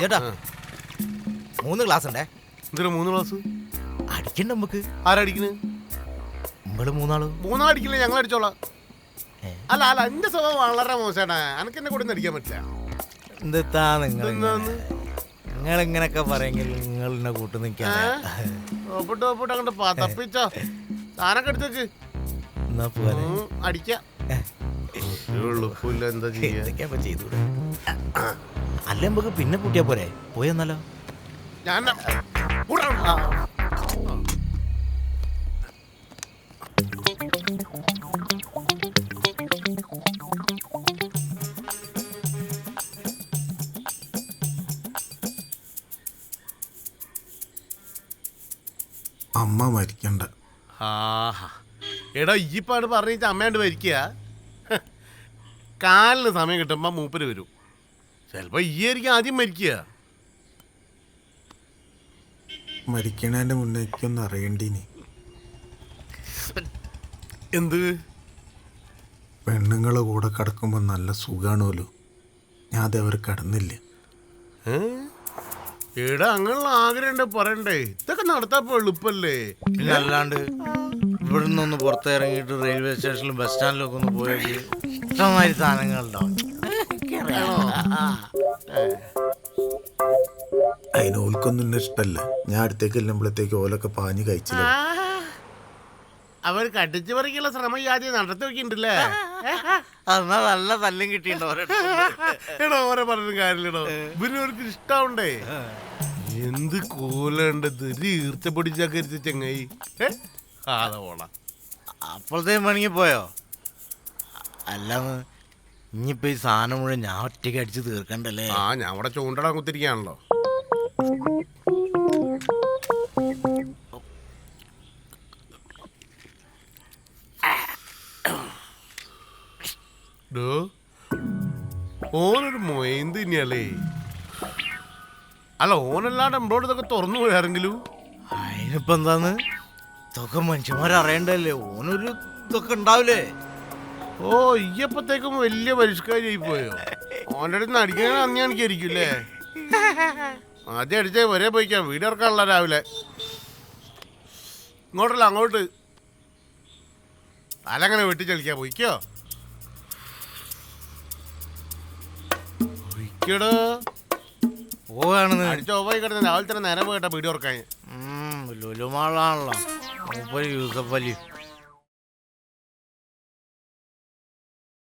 ചേട്ടാ 3 ഗ്ലാസ് ഉണ്ടേ. എന്തിനാ 3 ഗ്ലാസ്? അടിക്കണ്ട നമുക്ക്. ആരടിക്കുന്നത്? നമ്മള് മൂന്നാളും അടിക്കില്ല, ഞങ്ങൾ അടിച്ചോളാം. അല്ല എന്റെ സ്വഭാവം വളരെ മോശമാണ്. എനക്ക് എന്നെ കൂടെ അടിക്കാൻ പറ്റില്ല. എന്താ നിങ്ങളിങ്ങനൊക്കെ പറയെങ്കിൽ നിങ്ങൾ എന്നെ കൂട്ടു നിൽക്കാൻ അങ്ങോട്ട് തപ്പിച്ചോ. താനൊക്കെ എടുത്തേക്ക് എന്നാ പോലെ അടിക്കാം. എന്താ ചെയ്തൂടെ? അല്ല നമുക്ക് പിന്നെ കൂട്ടിയാ പോരെ? പോയെന്നാലോ? ഞാൻ അമ്മ മരിക്കണ്ട. എടാ ഇപ്പാണ് പറഞ്ഞ അമ്മയാണ്ട് മരിക്കുക. കാലിന് സമയം കിട്ടുമ്പോ മൂപ്പര് വരും. ചിലപ്പോ ഈ ആയിരിക്കും ആദ്യം മരിക്കുക. മരിക്കണേന്റെ മുന്നേ എനിക്കൊന്നും അറിയണ്ടീനി. എന്ത്? പെണ്ണുങ്ങളെ കൂടെ കിടക്കുമ്പോ നല്ല സുഖാണോലോ. ഞാൻ അതവർ കിടന്നില്ല. എടാ അങ്ങനെയുള്ള ആഗ്രഹം പറയണ്ടേ? ഇതൊക്കെ നടത്താപ്പോ എളുപ്പല്ലേ? അല്ലാണ്ട് ഇവിടെ നിന്നൊന്ന് പുറത്തിറങ്ങിയിട്ട് റെയിൽവേ സ്റ്റേഷനിലും ബസ് സ്റ്റാൻഡിലൊക്കെ ഒന്ന് പോയിട്ട് ഇഷ്ടമാതിരി സാധനങ്ങളുണ്ടാവും. അതിന് ഓൽക്കൊന്നും എന്നെ ഇഷ്ടല്ല. ഞാൻ അടുത്തേക്ക് ചെല്ലുമ്പോഴത്തേക്ക് ഓലൊക്കെ പാഞ്ഞ് കഴിച്ചില്ല. അവർ കടിച്ചു പറിക്കുള്ള ശ്രമം ആദ്യം നടത്തി വെക്കിണ്ടല്ലേ? എന്നാ നല്ല തല്ലും കിട്ടിയിട്ടുണ്ടോ? എടോ ഓരോ പറഞ്ഞിട്ട് കാര്യമില്ലടോ. ഇവർക്ക് ഇഷ്ടാവണ്ടേ? എന്ത് കോലുണ്ടത് ഈർച്ച പൊടിച്ചാക്കരുത് ചെങ്ങായി. അതാ പോണ അപ്പോഴത്തേക്കും വേണമെങ്കിൽ പോയോ? അല്ലാന്ന് ഇനിയിപ്പോ ഈ സാധനം മുഴുവൻ ഞാൻ ഒറ്റയ്ക്ക് അടിച്ച് തീർക്കണ്ടല്ലേ? ഞാൻ അവിടെ ചൂണ്ടടാൻ കുത്തിരിക്കാണല്ലോ. ഓനൊരു മൊയന്ത് തന്നെയല്ലേ? അല്ല ഓനല്ലാണ്ട് നമ്മളോട് ഇതൊക്കെ തുറന്നു പോയാരെങ്കിലും. അതിനിപ്പോ എന്താന്ന് ഇതൊക്കെ മനുഷ്യന്മാരറിയണ്ടല്ലേ? ഓനൊരു ഇതൊക്കെ ഉണ്ടാവില്ലേ? ഓ ഈയപ്പത്തേക്കും വലിയ പരിഷ്കാരായി പോയോ? ഓൻ്റെ അടുത്ത് നിന്ന് അടിക്കാൻ അന്ന് കാണിക്കായിരിക്കൂല്ലേ? ആദ്യം അടിച്ചേ വരെ പോയിക്കാം. വീട് ഇറക്കാനുള്ള രാവിലെ. ഇങ്ങോട്ടല്ല അങ്ങോട്ട്. അലങ്ങനെ വെട്ടി ചളിക്കാ. പോയിക്കോ പോയിക്കടോ. പോവാണെന്ന് അടിച്ചോ പോയി കിടന്ന് രാവിലെ തന്നെ നേരം പോയിട്ടാ വീട് ഉറക്കാൻ. ലുലുമാളാണല്ലോ മൂപ്പര് യൂസഫ് അലി.